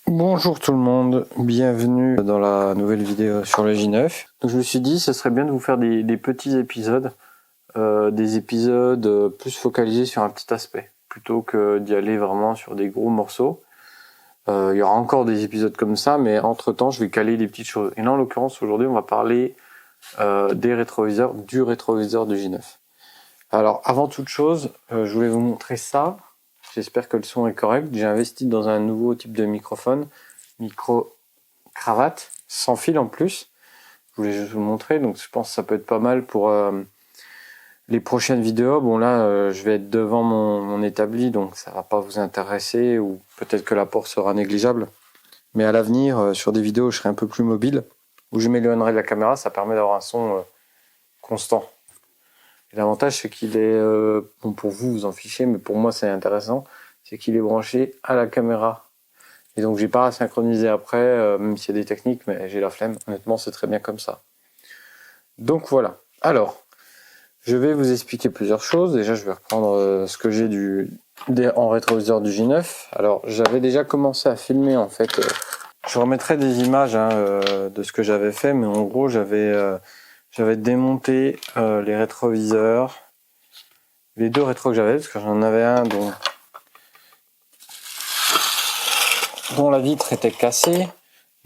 Bonjour tout le monde, bienvenue dans la nouvelle vidéo sur le J9. Donc, je me suis dit ce serait bien de vous faire des petits épisodes, des épisodes plus focalisés sur un petit aspect, plutôt que d'y aller vraiment sur des gros morceaux. Il y aura encore des épisodes comme ça, mais entre temps je vais caler des petites choses. Et là en l'occurrence aujourd'hui on va parler des rétroviseurs, du rétroviseur du J9. Alors avant toute chose, je voulais vous montrer ça. J'espère que le son est correct. J'ai investi dans un nouveau type de microphone, micro cravate, sans fil en plus. Je voulais juste vous le montrer, donc je pense que ça peut être pas mal pour les prochaines vidéos. Bon là, je vais être devant mon établi, donc ça va pas vous intéresser, ou peut-être que l'apport sera négligeable. Mais à l'avenir, sur des vidéos, je serai un peu plus mobile, où je m'éloignerai de la caméra, ça permet d'avoir un son constant. Et l'avantage, c'est qu'il est, bon pour vous, vous en fichez, mais pour moi c'est intéressant, c'est qu'il est branché à la caméra. Et donc j'ai pas à synchroniser après, même s'il y a des techniques, mais j'ai la flemme. Honnêtement, c'est très bien comme ça. Donc voilà. Alors, je vais vous expliquer plusieurs choses. Déjà, je vais reprendre ce que j'ai en rétroviseur du J9. Alors, j'avais déjà commencé à filmer en fait. Je remettrai des images de ce que j'avais fait, mais en gros, j'avais démonté les rétroviseurs. Les deux rétros que j'avais, parce que j'en avais un dont la vitre était cassée.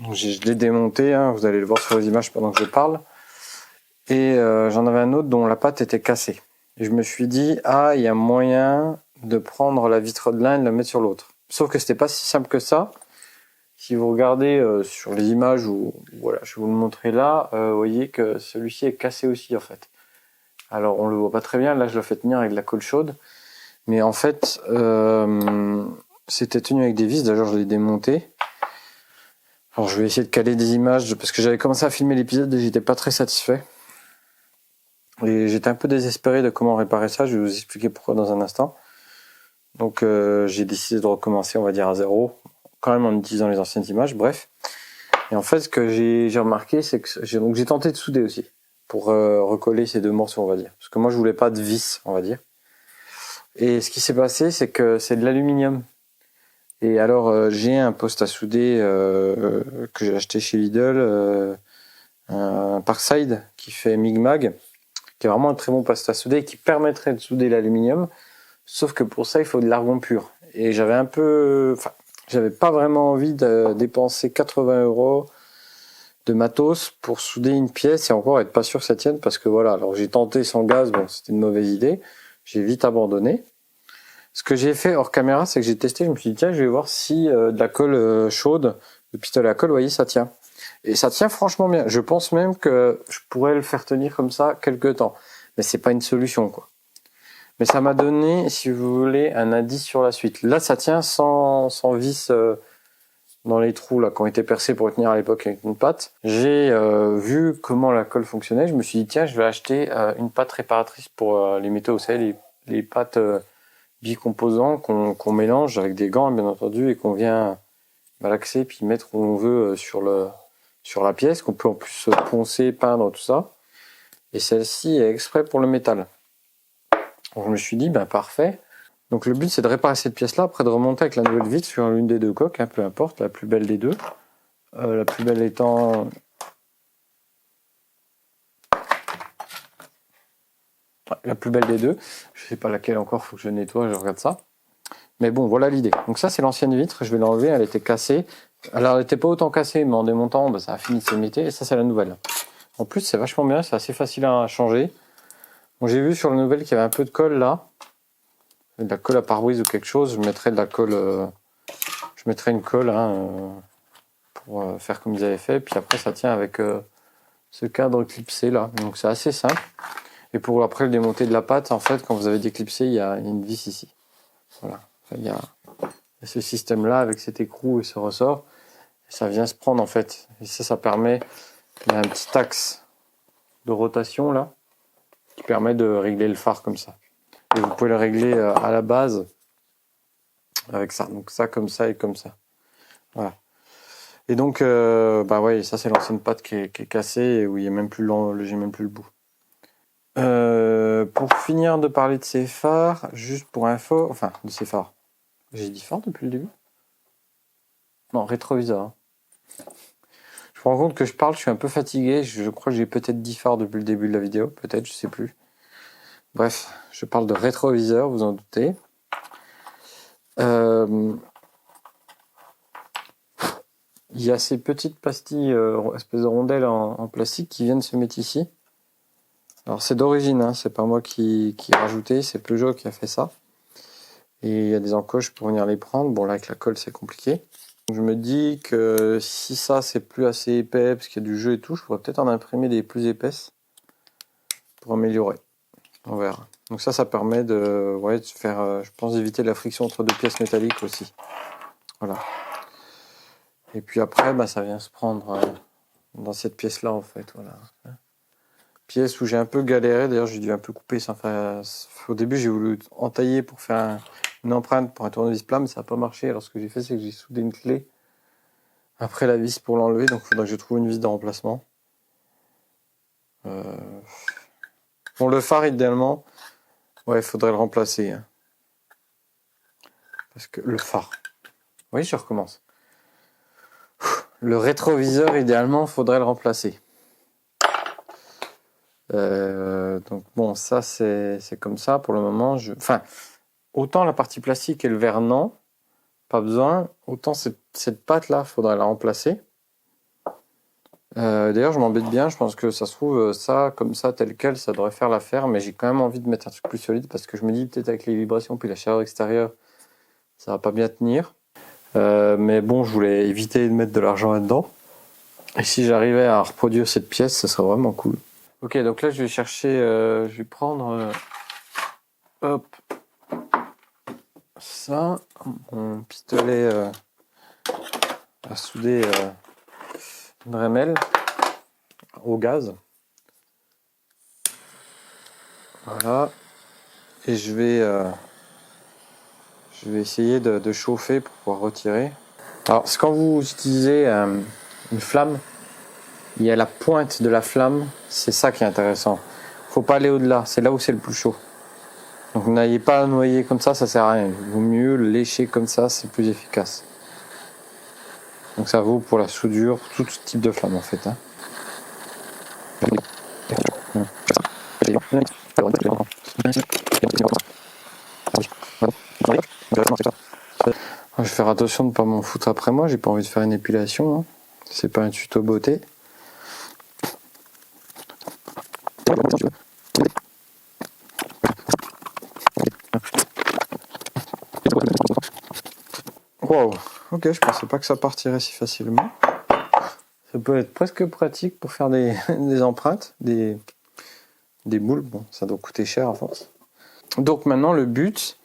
Donc je l'ai démonté, hein, vous allez le voir sur les images pendant que je parle. Et j'en avais un autre dont la patte était cassée. Et je me suis dit, ah, il y a moyen de prendre la vitre de l'un et de la mettre sur l'autre. Sauf que c'était pas si simple que ça. Si vous regardez sur les images, ou voilà, je vais vous le montrer là, vous voyez que celui-ci est cassé aussi en fait. Alors on le voit pas très bien, là je le fais tenir avec de la colle chaude. Mais en fait, c'était tenu avec des vis, d'ailleurs je l'ai démonté. Alors je vais essayer de caler des images, parce que j'avais commencé à filmer l'épisode et j'étais pas très satisfait. Et j'étais un peu désespéré de comment réparer ça, je vais vous expliquer pourquoi dans un instant. Donc j'ai décidé de recommencer, on va dire à zéro, quand même en utilisant les anciennes images, bref. Et en fait, ce que j'ai remarqué, c'est que j'ai tenté de souder aussi, pour recoller ces deux morceaux, on va dire. Parce que moi je voulais pas de vis, on va dire. Et ce qui s'est passé, c'est que c'est de l'aluminium. Et alors, j'ai un poste à souder que j'ai acheté chez Lidl, un Parkside qui fait Migmag, qui est vraiment un très bon poste à souder et qui permettrait de souder l'aluminium. Sauf que pour ça, il faut de l'argon pur. Et j'avais pas vraiment envie de dépenser 80 € de matos pour souder une pièce et encore être pas sûr que ça tienne parce que voilà. Alors j'ai tenté sans gaz, bon, c'était une mauvaise idée. J'ai vite abandonné. Ce que j'ai fait hors caméra, c'est que j'ai testé, je me suis dit tiens, je vais voir si de la colle chaude, le pistolet à colle, vous voyez, ça tient. Et ça tient franchement bien. Je pense même que je pourrais le faire tenir comme ça quelques temps. Mais c'est pas une solution, quoi. Mais ça m'a donné, si vous voulez, un indice sur la suite. Là, ça tient sans vis dans les trous là qui ont été percés pour tenir à l'époque avec une patte. J'ai vu comment la colle fonctionnait. Je me suis dit tiens, je vais acheter une patte réparatrice pour les métaux, vous savez, les pattes bicomposants qu'on mélange avec des gants bien entendu et qu'on vient malaxer puis mettre où on veut sur la pièce, qu'on peut en plus poncer, peindre, tout ça. Et celle-ci est exprès pour le métal. Donc je me suis dit ben parfait. Donc le but c'est de réparer cette pièce-là, après de remonter avec la nouvelle vitre sur l'une des deux coques, hein, peu importe, la plus belle des deux. La plus belle étant la plus belle des deux. Je sais pas laquelle encore, faut que je nettoie, je regarde ça. Mais bon, voilà l'idée. Donc ça, c'est l'ancienne vitre. Je vais l'enlever. Elle était cassée. Alors, elle était pas autant cassée, mais en démontant, bah, ça a fini de s'émietter. Et ça, c'est la nouvelle. En plus, c'est vachement bien. C'est assez facile à changer. Bon, j'ai vu sur la nouvelle qu'il y avait un peu de colle là. De la colle à pare-brise ou quelque chose. Je mettrais de la colle. Je mettrais une colle hein, pour faire comme ils avaient fait. Puis après, ça tient avec ce cadre clipsé là. Donc, c'est assez simple. Et pour après le démonter de la pâte, en fait, quand vous avez déclipsé, il y a une vis ici. Voilà. Enfin, il y a ce système là avec cet écrou et ce ressort, ça vient se prendre en fait, et ça permet, il y a un petit axe de rotation là qui permet de régler le phare comme ça, et vous pouvez le régler à la base avec ça, donc ça comme ça et comme ça, voilà. Et donc bah ouais, ça c'est l'ancienne patte qui est cassée et où il y a même plus j'ai même plus le bout. Pour finir de parler de ces phares, juste pour info, enfin de ces phares, j'ai dit phare depuis le début. Non, rétroviseur. Je me rends compte que je parle, je suis un peu fatigué. Je crois que j'ai peut-être dit phare depuis le début de la vidéo. Peut-être, je sais plus. Bref, je parle de rétroviseur, vous en doutez. Il y a ces petites pastilles, espèces de rondelles en plastique qui viennent se mettre ici. Alors c'est d'origine, hein, c'est pas moi qui ai rajouté, c'est Peugeot qui a fait ça. Et il y a des encoches pour venir les prendre. Bon là avec la colle c'est compliqué. Donc, je me dis que si ça c'est plus assez épais parce qu'il y a du jeu et tout, je pourrais peut-être en imprimer des plus épaisses pour améliorer. On verra. Donc ça permet de faire, je pense, d'éviter la friction entre deux pièces métalliques aussi. Voilà. Et puis après, bah, ça vient se prendre dans cette pièce-là en fait. Voilà. Pièce où j'ai un peu galéré, d'ailleurs j'ai dû un peu couper ça. Enfin, au début j'ai voulu entailler pour faire une empreinte pour un tournevis plat, mais ça n'a pas marché. Alors ce que j'ai fait c'est que j'ai soudé une clé après la vis pour l'enlever, donc il faudra que je trouve une vis de remplacement. Bon, le phare idéalement, ouais, il faudrait le remplacer. Hein. Parce que le phare. Oui, je recommence. Le rétroviseur idéalement, il faudrait le remplacer. Donc bon, ça c'est comme ça pour le moment. Enfin, autant la partie plastique et le verre non, pas besoin. Autant cette pâte là, faudrait la remplacer. D'ailleurs, je m'embête bien. Je pense que ça se trouve ça comme ça tel quel, ça devrait faire l'affaire. Mais j'ai quand même envie de mettre un truc plus solide parce que je me dis peut-être avec les vibrations puis la chaleur extérieure, ça va pas bien tenir. Mais bon, je voulais éviter de mettre de l'argent là-dedans. Et si j'arrivais à reproduire cette pièce, ça serait vraiment cool. Ok, donc là je vais chercher, je vais prendre, hop, ça, mon pistolet à souder Dremel au gaz. Voilà. Et je vais essayer de chauffer pour pouvoir retirer. Alors, c'est quand vous utilisez une flamme, il y a la pointe de la flamme, c'est ça qui est intéressant. Faut pas aller au-delà, c'est là où c'est le plus chaud. Donc n'ayez pas à noyer comme ça sert à rien. Il vaut mieux le lécher comme ça, c'est plus efficace. Donc ça vaut pour la soudure, tout type de flamme en fait. Hein. Je vais faire attention de ne pas m'en foutre après moi, j'ai pas envie de faire une épilation. Hein. C'est pas un tuto beauté. Wow, ok, je pensais pas que ça partirait si facilement. Ça peut être presque pratique pour faire des, des empreintes, des boules. Bon, ça doit coûter cher à force. Donc maintenant, le but,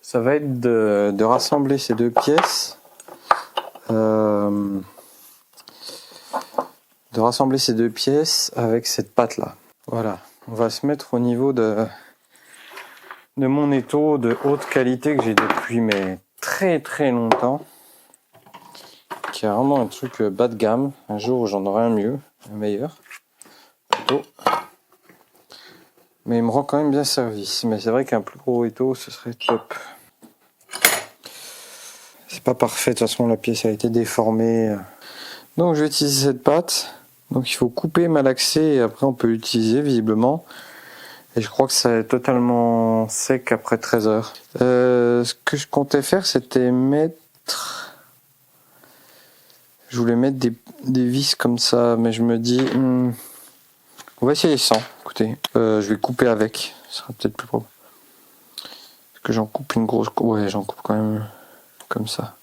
ça va être de rassembler ces deux pièces. Avec cette pâte là. Voilà, on va se mettre au niveau de mon étau de haute qualité que j'ai depuis mais très très longtemps. Qui est vraiment un truc bas de gamme. Un jour j'en aurai un mieux, un meilleur. Plutôt. Mais il me rend quand même bien service. Mais c'est vrai qu'un plus gros étau ce serait top. C'est pas parfait, de toute façon la pièce a été déformée. Donc je vais utiliser cette pâte. Donc il faut couper, malaxer et après on peut l'utiliser visiblement. Et je crois que ça est totalement sec après 13 heures. Ce que je comptais faire c'était mettre... Je voulais mettre des vis comme ça, mais je me dis... on va essayer sans, écoutez. Je vais couper avec, ce sera peut-être plus propre. Parce que j'en coupe une grosse... Ouais, j'en coupe quand même comme ça.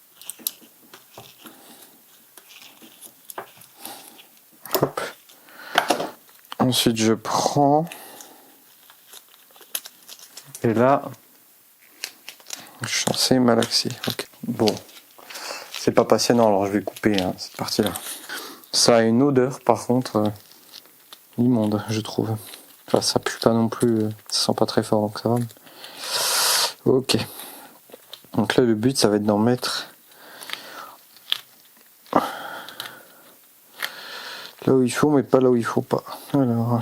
Hop. Ensuite je prends... Et là... Je suis censé malaxer. Okay. Bon. C'est pas passionnant, alors je vais couper hein, cette partie-là. Ça a une odeur, par contre, immonde, je trouve. Enfin, ça pue pas non plus, ça sent pas très fort, donc ça va. Ok. Donc là, le but, ça va être d'en mettre là où il faut, mais pas là où il faut pas. Alors,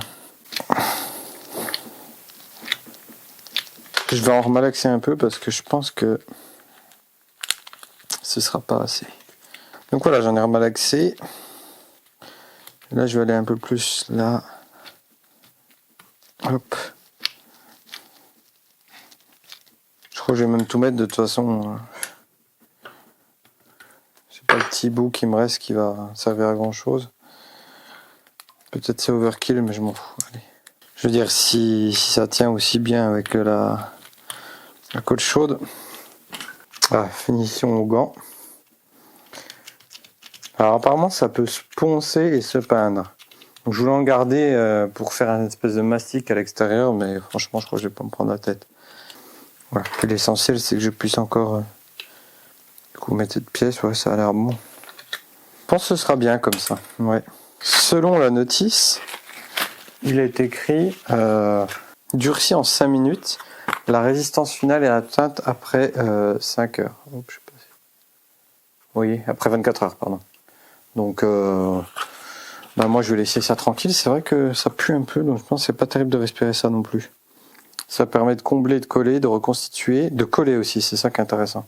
je vais en remalaxer un peu parce que je pense que ce sera pas assez. Donc voilà, j'en ai remalaxé. Là, je vais aller un peu plus là. Hop. Je crois que je vais même tout mettre de toute façon. C'est pas le petit bout qui me reste qui va servir à grand chose. Peut-être c'est overkill, mais je m'en fous. Allez. Je veux dire, si ça tient aussi bien avec la colle chaude. Ah, finition au gant. Alors apparemment ça peut se poncer et se peindre. Donc, je voulais en garder pour faire une espèce de mastic à l'extérieur, mais franchement je crois que je vais pas me prendre la tête. Voilà. Puis l'essentiel c'est que je puisse encore du coup mettre cette pièce, ouais ça a l'air bon. Je pense que ce sera bien comme ça. Ouais. Selon la notice, il est écrit durci en 5 minutes. La résistance finale est atteinte après 5 heures. Oups, je sais pas si... Oui, après 24 heures, pardon. Donc, moi je vais laisser ça tranquille. C'est vrai que ça pue un peu, donc je pense que c'est pas terrible de respirer ça non plus. Ça permet de combler, de coller, de reconstituer, de coller aussi, c'est ça qui est intéressant.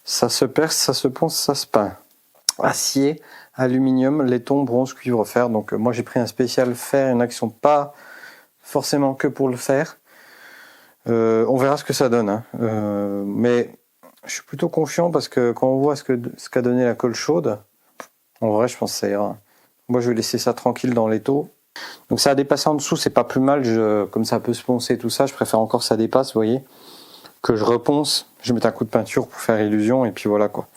Ça se perce, ça se ponce, ça se peint. Acier, aluminium, laiton, bronze, cuivre, fer. Donc moi j'ai pris un spécial fer, une action pas forcément que pour le fer. On verra ce que ça donne. Hein. Mais je suis plutôt confiant parce que quand on voit ce qu'a donné la colle chaude, en vrai je pense que ça ira. Moi je vais laisser ça tranquille dans l'étau. Donc ça a dépassé en dessous, c'est pas plus mal. Comme ça peut se poncer tout ça, je préfère encore que ça dépasse, vous voyez. Que je reponce, je mets un coup de peinture pour faire illusion et puis voilà quoi.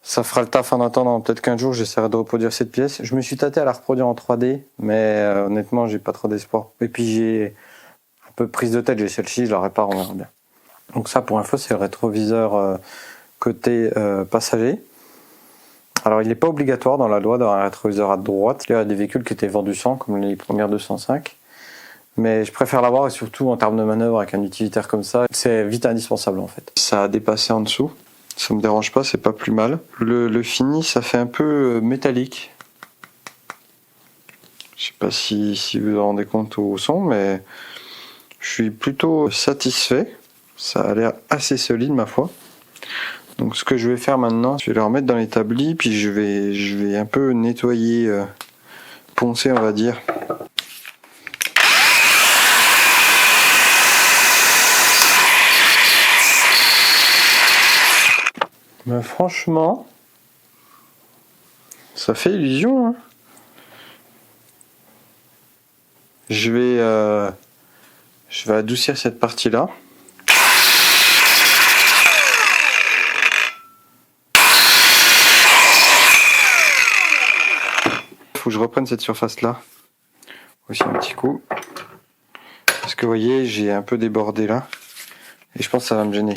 Ça fera le taf en attendant, peut-être qu'un jour j'essaierai de reproduire cette pièce. Je me suis tâté à la reproduire en 3D, mais honnêtement j'ai pas trop d'espoir. Et puis j'ai un peu prise de tête, j'ai celle-ci, je la répare, on verra bien. Donc ça pour info c'est le rétroviseur côté passager. Alors il n'est pas obligatoire dans la loi d'avoir un rétroviseur à droite. Il y a des véhicules qui étaient vendus sans, comme les premières 205. Mais je préfère l'avoir et surtout en termes de manœuvre avec un utilitaire comme ça, c'est vite indispensable en fait. Ça a dépassé en dessous. Ça me dérange pas, c'est pas plus mal. Le fini, ça fait un peu métallique. Je sais pas si vous vous rendez compte au son, mais je suis plutôt satisfait. Ça a l'air assez solide, ma foi. Donc ce que je vais faire maintenant, je vais le remettre dans l'établi, puis je vais un peu nettoyer, poncer, on va dire. Ben, franchement, ça fait illusion. Hein. Je vais adoucir cette partie-là. Il faut que je reprenne cette surface-là. Aussi un petit coup. Parce que vous voyez, j'ai un peu débordé là. Et je pense que ça va me gêner.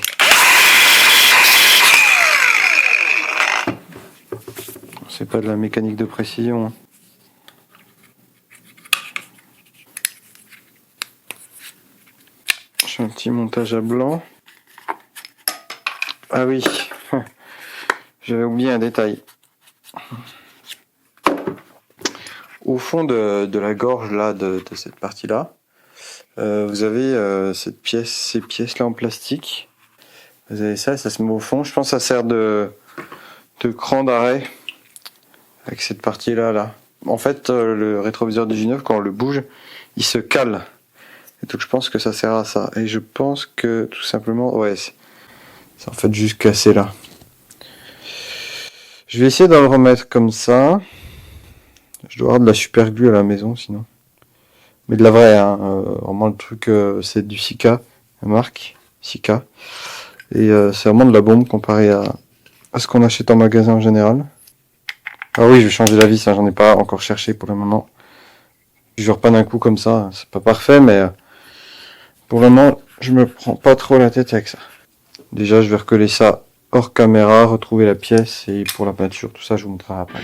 C'est pas de la mécanique de précision. Hein. J'ai un petit montage à blanc. Ah oui, j'avais oublié un détail. Au fond de la gorge là, de cette partie-là, vous avez ces pièces-là en plastique. Vous avez ça, ça se met au fond. Je pense que ça sert de cran d'arrêt avec cette partie-là. Là. En fait, le rétroviseur du J9, quand on le bouge, il se cale. Et donc je pense que ça sert à ça. Et je pense que tout simplement, ouais, c'est en fait juste cassé là. Je vais essayer de le remettre comme ça. Je dois avoir de la super glue à la maison sinon. Mais de la vraie, hein. Vraiment le truc, c'est du Sika, la marque Sika. Et c'est vraiment de la bombe comparé à ce qu'on achète en magasin en général. Ah oui, je vais changer la vis, hein, j'en ai pas encore cherché pour le moment. Je jure pas d'un coup comme ça, c'est pas parfait, mais pour le moment, je me prends pas trop la tête avec ça. Déjà, je vais recoller ça hors caméra, retrouver la pièce et pour la peinture, tout ça, je vous montrerai après.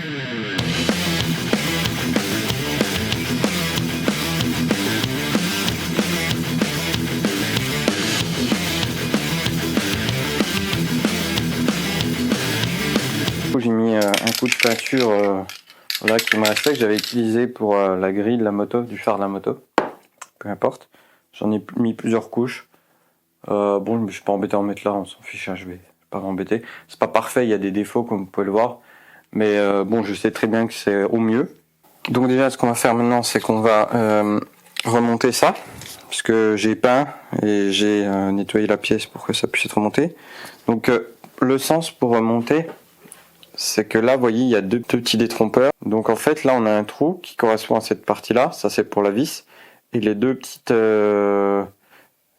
J'ai mis un coup de peinture là qui me restait, que j'avais utilisé pour la grille de la moto, du phare de la moto. Peu importe. J'en ai mis plusieurs couches. Bon, je me suis pas embêté à en mettre là, on s'en fiche, hein, je vais pas m'embêter. C'est pas parfait, il y a des défauts comme vous pouvez le voir. Mais bon, je sais très bien que c'est au mieux. Donc déjà, ce qu'on va faire maintenant, c'est qu'on va remonter ça, puisque j'ai peint et j'ai nettoyé la pièce pour que ça puisse être remonté. Donc le sens pour remonter, c'est que là, vous voyez, il y a deux petits détrompeurs. Donc en fait, là, on a un trou qui correspond à cette partie-là. Ça, c'est pour la vis. Et les deux petites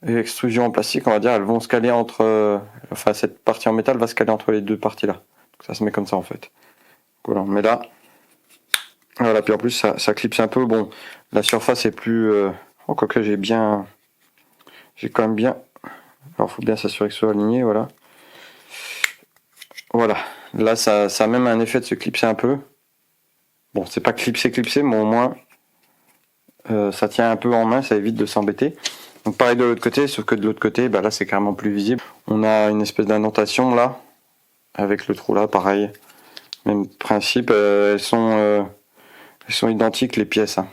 extrusions en plastique, on va dire, elles vont se caler entre... enfin, cette partie en métal va se caler entre les deux parties-là. Donc ça se met comme ça, en fait. Voilà, mais là... Voilà, puis en plus, ça clipse un peu. Bon, la surface est plus... Oh, quoique j'ai bien... J'ai quand même bien... Alors, faut bien s'assurer que ce soit aligné, voilà. Voilà. Là, ça a même un effet de se clipser un peu. Bon, c'est pas clipser, mais au moins, ça tient un peu en main, ça évite de s'embêter. Donc pareil de l'autre côté, sauf que de l'autre côté, bah là, c'est carrément plus visible. On a une espèce d'indentation là, avec le trou là, pareil. Même principe, elles sont identiques les pièces. Hein.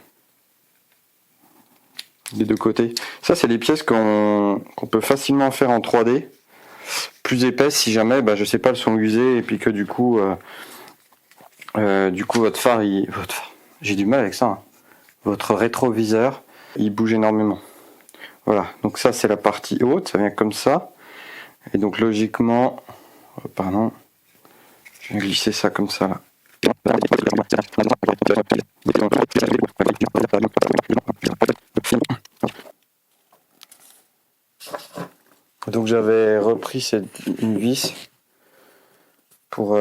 Des deux côtés. Ça, c'est des pièces qu'on peut facilement faire en 3D. Plus épaisses si jamais, bah, je sais pas, elles sont usées et puis que du coup votre phare, j'ai du mal avec ça. Hein. Votre rétroviseur, il bouge énormément. Voilà, donc ça c'est la partie haute, ça vient comme ça. Et donc logiquement, pardon, je vais glisser ça comme ça là. Donc j'avais repris une vis pour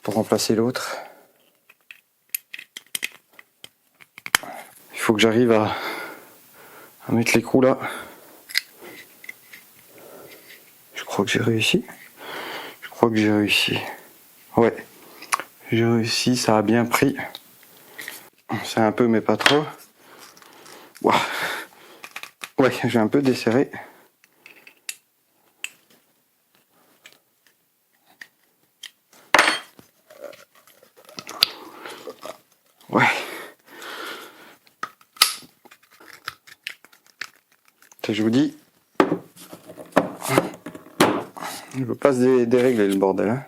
remplacer l'autre. Il faut que j'arrive à mettre l'écrou là. Je crois que j'ai réussi. Ouais, j'ai réussi, ça a bien pris. C'est un peu mais pas trop. Wow. Ouais, j'ai un peu desserré. Ouais. Je vous dis, je veux pas se dérégler le bordel. Hein.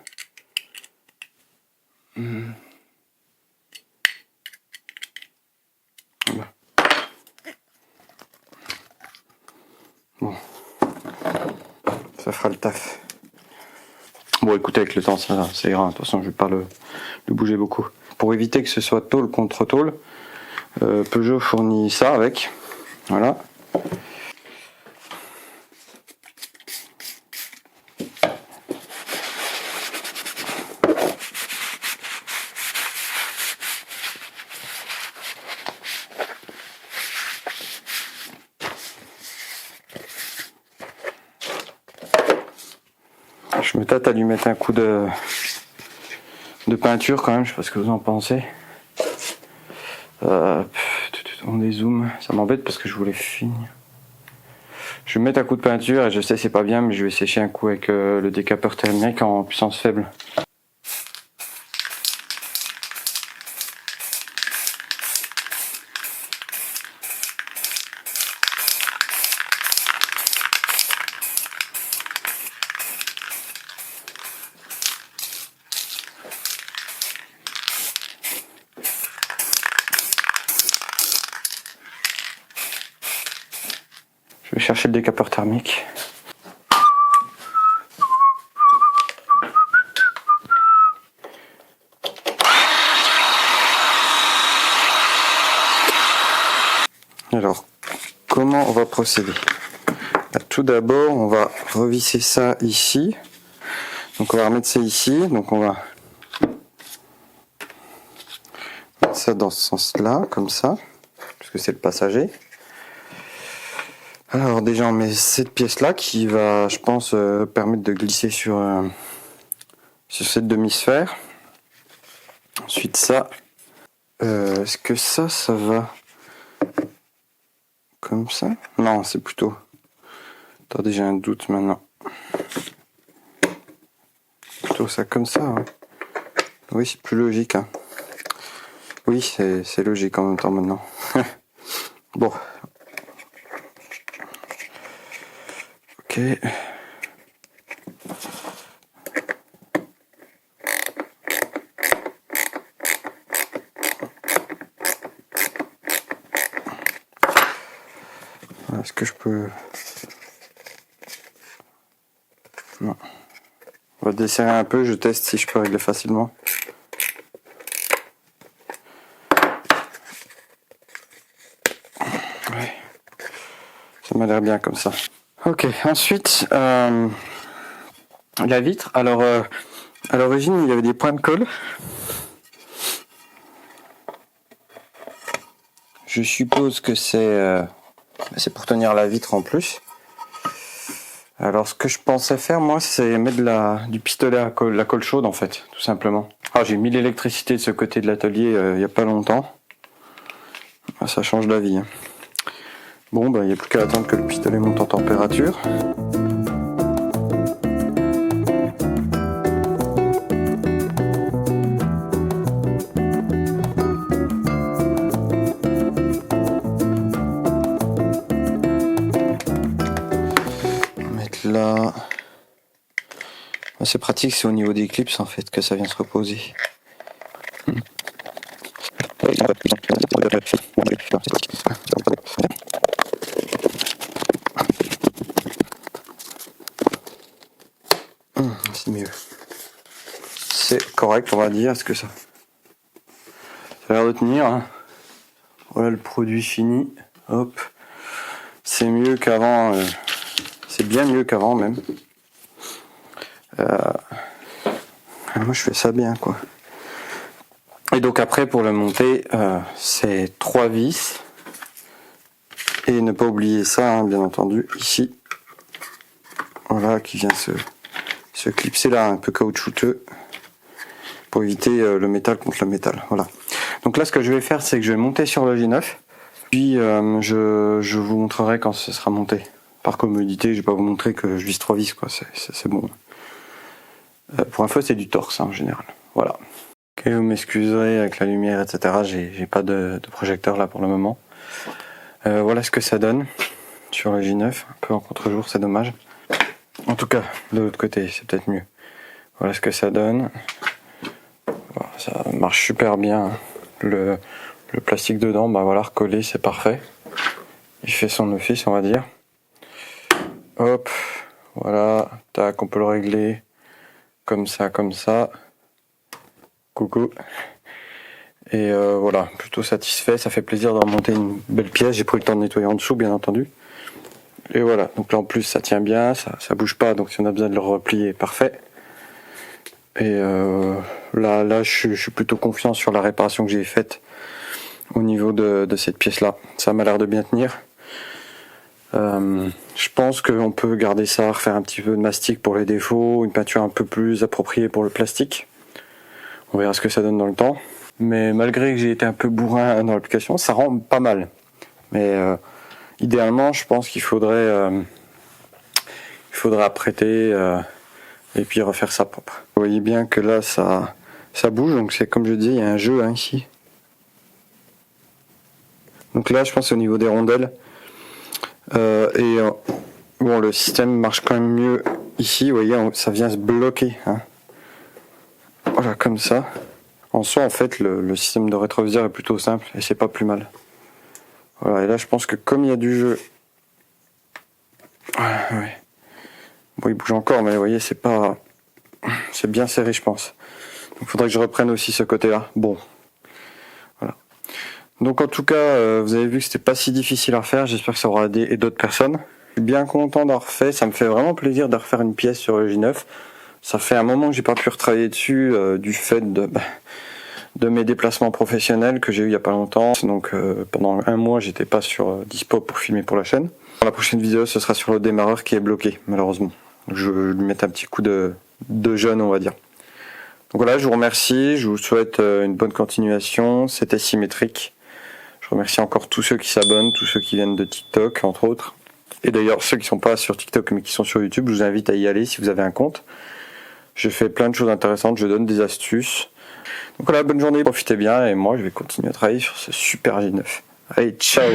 Bon, ça fera le taf. Bon, écoutez, avec le temps, ça ira. De toute façon, je vais pas le bouger beaucoup. Pour éviter que ce soit tôle contre tôle, Peugeot fournit ça avec. Voilà. Je me tâte à lui mettre un coup de peinture quand même, je sais pas ce que vous en pensez. On dézoome, ça m'embête parce que je voulais finir. Je vais mettre un coup de peinture et je sais c'est pas bien, mais je vais sécher un coup avec le décapeur thermique en puissance faible. Je vais chercher le décapeur thermique. Alors, comment on va procéder? Tout d'abord, on va revisser ça ici. Donc on va remettre ça ici. Donc on va mettre ça dans ce sens-là, comme ça, parce que c'est le passager. Alors déjà on met cette pièce-là qui va, je pense, permettre de glisser sur cette demi-sphère. Ensuite ça, est-ce que ça va comme ça? Non, c'est plutôt... Attendez, j'ai un doute maintenant. Plutôt ça comme ça. Hein. Oui, c'est plus logique. Hein. Oui, c'est logique en même temps maintenant. Bon. Ok. est-ce que je peux... Non. On va desserrer un peu, je teste si je peux régler facilement. Ouais. Ça m'a l'air bien comme ça. Ok, ensuite, la vitre. Alors, à l'origine, il y avait des points de colle. Je suppose que c'est pour tenir la vitre en plus. Alors, ce que je pensais faire, moi, c'est mettre du pistolet à colle, la colle chaude, en fait, tout simplement. Ah, j'ai mis l'électricité de ce côté de l'atelier il n'y a pas longtemps. Ah, ça change la vie. Hein. Bon, il n'y a plus qu'à attendre que le pistolet monte en température. Là, c'est pratique, c'est au niveau des clips en fait que ça vient se reposer. C'est mieux. C'est correct, on va dire. Est-ce que ça a l'air de tenir hein. Voilà le produit fini. Hop, c'est mieux qu'avant. C'est bien mieux qu'avant même. Moi je fais ça bien quoi. Et donc après pour le monter, c'est 3 vis. Et ne pas oublier ça, hein, bien entendu, ici. Voilà, qui vient se clipser là, un peu caoutchouteux. Pour éviter le métal contre le métal. Voilà. Donc là ce que je vais faire, c'est que je vais monter sur le J9. Puis je vous montrerai quand ce sera monté. Par commodité, je vais pas vous montrer que je vise 3 vis, quoi. C'est bon. Pour info, c'est du torse, hein, en général. Voilà. Ok, vous m'excuserez avec la lumière, etc. J'ai pas de projecteur là pour le moment. Voilà ce que ça donne sur le J9. Un peu en contre-jour, c'est dommage. En tout cas, de l'autre côté, c'est peut-être mieux. Voilà ce que ça donne. Voilà, ça marche super bien. Le plastique dedans, voilà, recollé, c'est parfait. Il fait son office, on va dire. Hop, voilà, tac, on peut le régler comme ça, comme ça. Coucou. Et voilà, plutôt satisfait, ça fait plaisir de remonter une belle pièce. J'ai pris le temps de nettoyer en dessous, bien entendu. Et voilà, donc là en plus ça tient bien, ça bouge pas, donc si on a besoin de le replier, parfait. Et là je suis plutôt confiant sur la réparation que j'ai faite au niveau de cette pièce-là. Ça m'a l'air de bien tenir. Je pense qu'on peut garder ça, refaire un petit peu de mastic pour les défauts, une peinture un peu plus appropriée pour le plastique. On verra ce que ça donne dans le temps. Mais malgré que j'ai été un peu bourrin dans l'application, ça rend pas mal. Mais idéalement, je pense qu'il faudrait apprêter et puis refaire ça propre. Vous voyez bien que là, ça bouge, donc c'est comme je dis, il y a un jeu ici. Donc là, je pense au niveau des rondelles. Bon, le système marche quand même mieux ici, vous voyez, ça vient se bloquer. Hein. Voilà, comme ça. En soi, en fait, le système de rétroviseur est plutôt simple et c'est pas plus mal. Voilà, et là, je pense que comme il y a du jeu... Ouais. Bon, il bouge encore, mais vous voyez, c'est bien serré, je pense. Donc, il faudrait que je reprenne aussi ce côté-là. Bon. Voilà. Donc, en tout cas, vous avez vu que c'était pas si difficile à refaire. J'espère que ça aura aidé d'autres personnes. Je suis bien content d'avoir fait. Ça me fait vraiment plaisir de refaire une pièce sur le J9. Ça fait un moment que j'ai pas pu retravailler dessus du fait de mes déplacements professionnels que j'ai eu il y a pas longtemps. Donc pendant un mois, j'étais pas sur dispo pour filmer pour la chaîne. Dans la prochaine vidéo, ce sera sur le démarreur qui est bloqué, malheureusement. Je vais lui mettre un petit coup de jeune, on va dire. Donc voilà, je vous remercie. Je vous souhaite une bonne continuation. C'était symétrique. Je remercie encore tous ceux qui s'abonnent, tous ceux qui viennent de TikTok, entre autres. Et d'ailleurs, ceux qui sont pas sur TikTok mais qui sont sur YouTube, je vous invite à y aller si vous avez un compte. Je fais plein de choses intéressantes, je donne des astuces. Donc voilà, bonne journée, profitez bien et moi je vais continuer à travailler sur ce super J9. Allez, ciao!